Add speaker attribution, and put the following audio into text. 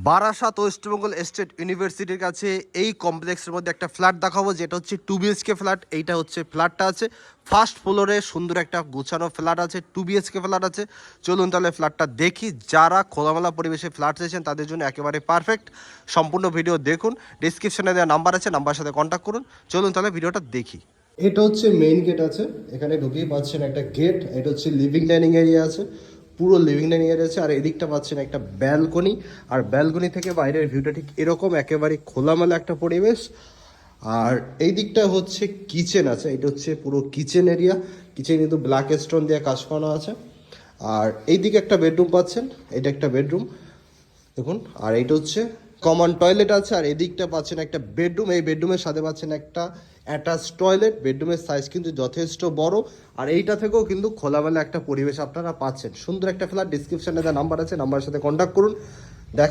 Speaker 1: Barasat West Bengal state ইউনিভার্সিটির কাছে এই কমপ্লেক্সের মধ্যে একটা ফ্ল্যাট দেখাবো, যেটা হচ্ছে 2 BHK ফ্ল্যাট। এইটা হচ্ছে ফ্ল্যাটটা আছে ফার্স্ট ফ্লোরে, সুন্দর একটা গোছানো ফ্ল্যাট আছে, 2 BHK ফ্ল্যাট আছে। চলুন তাহলে ফ্ল্যাটটা দেখি। যারা খোলামেলা পরিবেশে ফ্ল্যাট চাইছেন তাদের জন্য একেবারে পারফেক্ট। সম্পূর্ণ ভিডিও দেখুন, ডিসক্রিপশনে দেওয়া নাম্বার আছে, নাম্বারের সাথে কন্ট্যাক্ট করুন। চলুন তাহলে ভিডিওটা দেখি। এটা হচ্ছে মেইন গেট আছে, এখানে ঢুকেই পাচ্ছেন একটা গেট। এটা হচ্ছে লিভিং ডাইনিং এরিয়া আছে, পুরো লিভিং ডাইনিং এরিয়া আছে। আর এদিকটা পাচ্ছেন একটা ব্যালকনি, আর ব্যালকনি থেকে বাইরের ভিউটা ঠিক এরকম, একেবারে খোলামেলা একটা পরিবেশ। আর এই দিকটা হচ্ছে কিচেন আছে, এটা হচ্ছে পুরো কিচেন এরিয়া। কিচেন কিন্তু ব্ল্যাক স্টোন দিয়ে কাজ করানো আছে। আর এইদিকে একটা বেডরুম পাচ্ছেন, এটা একটা বেডরুম দেখুন। আর এইটা হচ্ছে কমন টয়লেট আছে। আর এদিকটা পাচ্ছেন একটা বেডরুম, এই বেডরুমের সাথে পাচ্ছেন একটা অ্যাটাচ টয়লেট। বেডরুমের সাইজ কিন্তু যথেষ্ট বড়। আর এইটা থেকেও কিন্তু খোলামেলা একটা পরিবেশ আপনারা পাচ্ছেন। সুন্দর একটা ফ্ল্যাট। ডিসক্রিপশনে দেওয়া নাম্বার আছে, নাম্বারের সাথে কন্ট্যাক্ট করুন। দেখো।